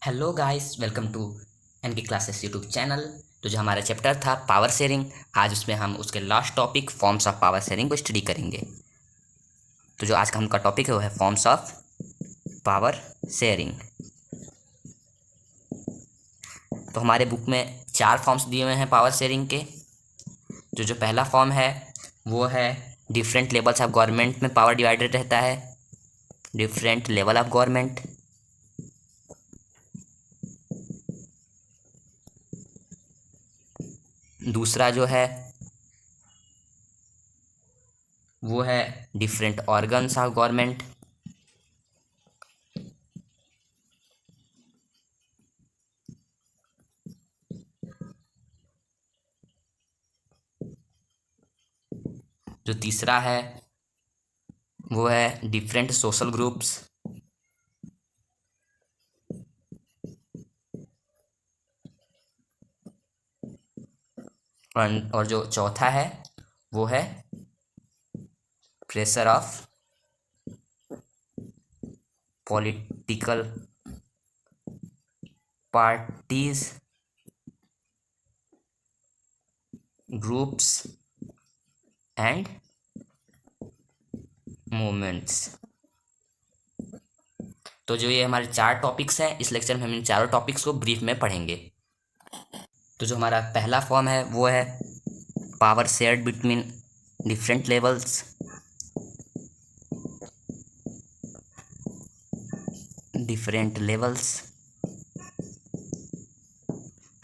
Hello guys, welcome to N K classes YouTube channel. तो जो हमारा चैप्टर था पावर शेयरिंग, आज उसमें हम उसके last topic forms of power sharing को स्टडी करेंगे। तो जो आज का हमका टॉपिक है वो है फॉर्म्स ऑफ पावर शेयरिंग। तो हमारे बुक में 4 फॉर्म्स दिए हुए हैं पावर शेयरिंग के। जो पहला फॉर्म है वो है डिफरेंट लेवल्स ऑफ गवर्नमेंट में पावर डिवाइडेड रहता है, डिफरेंट लेवल ऑफ गवर्नमेंट। दूसरा जो है वो है डिफरेंट ऑर्गन्स ऑफ गवर्नमेंट। जो तीसरा है वो है डिफरेंट सोशल ग्रुप्स। और जो चौथा है वो है pressure of political parties, groups and movements. तो जो ये हमारे 4 टॉपिक्स हैं, इस लेक्चर में हम इन चारों टॉपिक्स को ब्रीफ में पढ़ेंगे। तो जो हमारा पहला फॉर्म है वो है power shared between different levels. Different levels,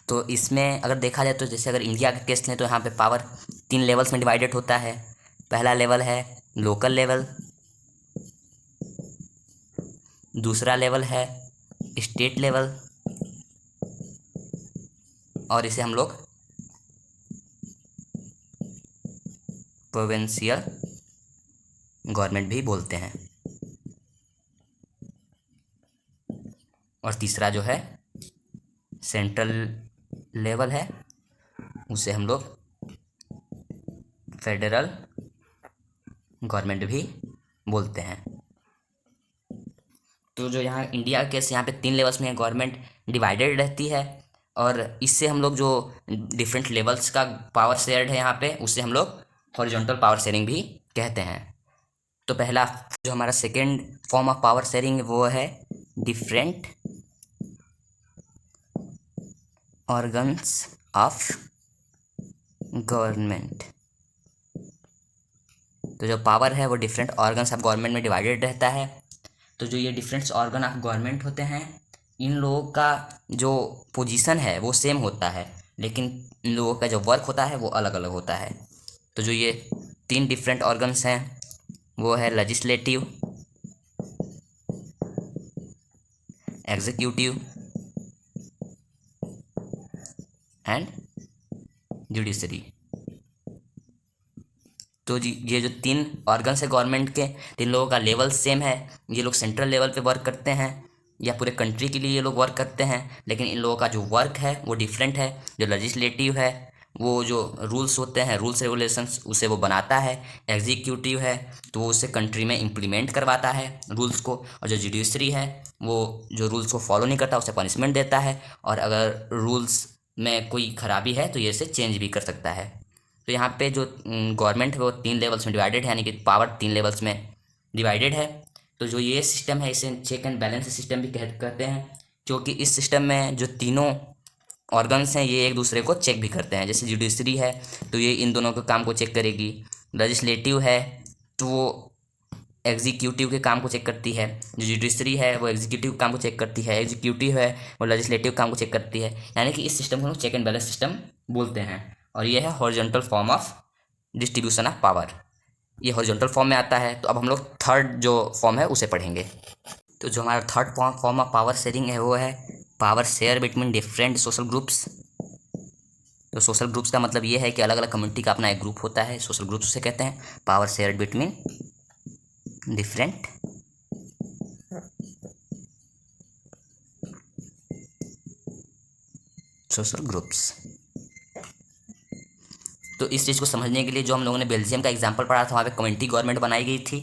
तो इसमें अगर देखा जाए तो जैसे अगर इंडिया का केस लें तो यहाँ पे पावर 3 लेवल्स में डिवाइडेड होता है। पहला लेवल है लोकल लेवल, दूसरा लेवल है स्टेट लेवल, और इसे हम लोग प्रोविंशियल गवर्नमेंट भी बोलते हैं। और तीसरा जो है सेंट्रल लेवल है, उसे हम लोग फेडरल गवर्नमेंट भी बोलते हैं। तो जो यहाँ इंडिया केस, यहाँ पे 3 लेवल्स में गवर्नमेंट डिवाइडेड रहती है, और इससे हम लोग जो डिफरेंट लेवल्स का पावर शेयर्ड है यहाँ पे, उससे हम लोग हॉरिजॉन्टल पावर शेयरिंग भी कहते हैं। तो पहला जो हमारा second form of power sharing वो है डिफरेंट ऑर्गन्स ऑफ गवर्नमेंट। तो जो पावर है वो डिफरेंट ऑर्गन्स ऑफ गवर्नमेंट में डिवाइडेड रहता है। तो जो ये डिफरेंट ऑर्गन ऑफ गवर्नमेंट होते हैं, इन लोगों का जो पोजीशन है वो सेम होता है, लेकिन इन लोगों का जो वर्क होता है वो अलग अलग होता है। तो जो ये 3 डिफरेंट ऑर्गन्स हैं वो है लेजिस्लेटिव, एग्जीक्यूटिव एंड जुडिशरी। तो जी ये जो 3 ऑर्गन्स है गवर्नमेंट के, 3 लोगों का लेवल सेम है। ये लोग सेंट्रल लेवल पे वर्क करते हैं या पूरे कंट्री के लिए ये लोग वर्क करते हैं, लेकिन इन लोगों का जो वर्क है वो डिफरेंट है। जो लेजिस्लेटिव है वो जो रूल्स होते हैं, रूल्स रेगुलेशंस, उसे वो बनाता है। एग्जीक्यूटिव है तो वो उसे कंट्री में इम्प्लीमेंट करवाता है रूल्स को। और जो जुडिशरी है वो जो रूल्स को फॉलो नहीं करता उसे पनिशमेंट देता है, और अगर रूल्स में कोई खराबी है तो ये इसे चेंज भी कर सकता है। तो यहाँ पे जो गवर्नमेंट है वो 3 लेवल्स में डिवाइडेड है, यानी कि पावर 3 लेवल्स में डिवाइडेड है। तो जो ये सिस्टम है इसे चेक एंड बैलेंस सिस्टम भी कहते हैं, क्योंकि इस सिस्टम में जो तीनों ऑर्गन्स हैं ये एक दूसरे को चेक भी करते हैं। जैसे जुडिशरी है तो ये इन दोनों के काम को चेक करेगी, लेजिस्लेटिव है तो वो एग्जीक्यूटिव के काम को चेक करती है, जो जुडिशरी है वो एग्जीक्यूटिव काम को चेक करती है, एग्जीक्यूटिव है वो लेजिस्लेटिव काम को चेक करती है। यानी कि इस सिस्टम को हम चेक एंड बैलेंस सिस्टम बोलते हैं। और ये है horizontal form of distribution of power, ये हॉरिजॉन्टल फॉर्म में आता है। तो अब हम लोग थर्ड जो फॉर्म है उसे पढ़ेंगे। तो जो हमारा third form of power sharing है वो है power share between different social groups. तो सोशल ग्रुप्स का मतलब ये है कि अलग अलग कम्युनिटी का अपना एक ग्रुप होता है, सोशल ग्रुप्स उसे कहते हैं। Power share between different social groups. तो इस चीज़ को समझने के लिए जो हम लोगों ने बेल्जियम का एग्जाम्पल पढ़ा था, वहाँ पे कम्युनिटी गवर्नमेंट बनाई गई थी।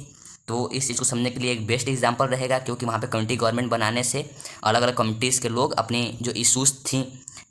तो इस चीज़ को समझने के लिए एक बेस्ट एग्जांपल रहेगा, क्योंकि वहाँ पे कम्युनिटी गवर्नमेंट बनाने से अलग अलग कम्युनिटीज़ के लोग अपनी जो इशूज़ थी,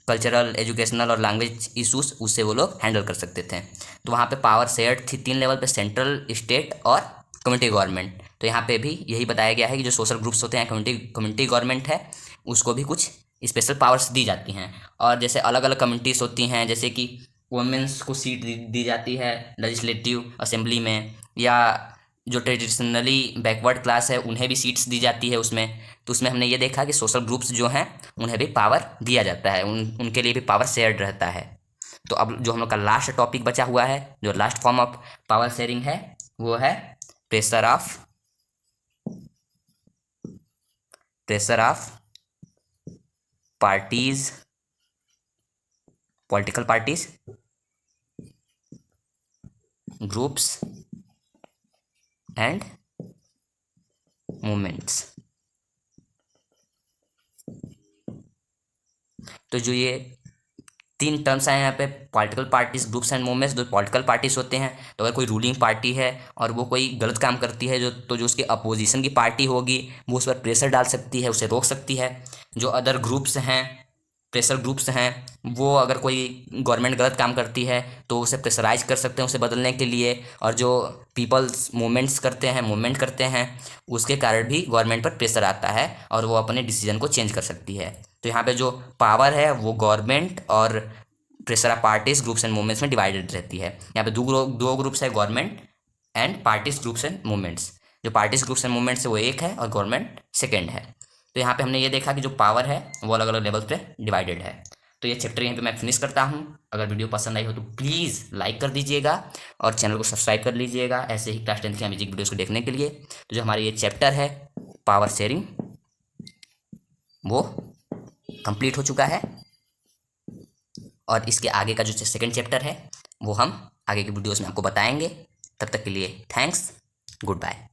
कल्चरल, एजुकेशनल और लैंग्वेज इशूज़, उससे वो लोग हैंडल कर सकते थे। तो वहाँ पे पावर शेयर्ड थी 3 लेवल पे, सेंट्रल, स्टेट और कम्युनिटी गवर्नमेंट। तो यहाँ पे भी यही बताया गया है कि जो सोशल ग्रुप्स होते हैं, कम्युनिटी गवर्नमेंट है, उसको भी कुछ स्पेशल पावर्स दी जाती हैं। और जैसे अलग अलग कम्युनिटीज़ होती हैं, जैसे कि वुमेंस को सीट दी जाती है लेजिस्लेटिव असेंबली में, या जो ट्रेडिशनली बैकवर्ड क्लास है उन्हें भी सीट्स दी जाती है उसमें। तो उसमें हमने ये देखा कि सोशल ग्रुप्स जो हैं उन्हें भी पावर दिया जाता है, उनके लिए भी पावर शेयर्ड रहता है। तो अब जो हम लोग का लास्ट टॉपिक बचा हुआ है, जो last form of power sharing है, वो है pressure of parties, political parties, groups and movements. तो जो ये 3 टर्म्स आए यहाँ पे, political parties, groups and movements. जो पॉलिटिकल पार्टीज होते हैं, तो अगर कोई रूलिंग पार्टी है और वो कोई गलत काम करती है, जो उसकी अपोजिशन की पार्टी होगी, वो उस पर प्रेशर डाल सकती है, उसे रोक सकती है। जो अदर ग्रुप्स हैं, प्रेशर ग्रुप्स हैं, वो अगर कोई गवर्नमेंट गलत काम करती है तो उसे प्रेशराइज कर सकते हैं उसे बदलने के लिए। और जो पीपल्स मूवमेंट करते हैं, उसके कारण भी गवर्नमेंट पर प्रेशर आता है और वो अपने डिसीजन को चेंज कर सकती है। तो यहाँ पे जो पावर है वो गवर्नमेंट और pressure of parties, groups and movements में डिवाइडेड रहती है। यहाँ पे दो ग्रुप्स है, government and parties, groups and movements. जो पार्टीज, ग्रुप्स एंड मूवमेंट्स है वो एक है और गवर्नमेंट सेकेंड है। तो यहाँ पे हमने ये देखा कि जो पावर है वो अलग अलग लेवल पे डिवाइडेड है। तो ये चैप्टर यहाँ पे मैं फिनिश करता हूँ। अगर वीडियो पसंद आई हो तो प्लीज़ लाइक कर दीजिएगा और चैनल को सब्सक्राइब कर लीजिएगा ऐसे ही क्लास 10 की म्यूजिक वीडियोज़ को देखने के लिए। तो जो हमारा ये चैप्टर है पावर शेयरिंग, वो कंप्लीट हो चुका है। और इसके आगे का जो सेकंड चैप्टर है वो हम आगे की वीडियोज़ में आपको बताएंगे। तब तक के लिए थैंक्स, गुड बाय।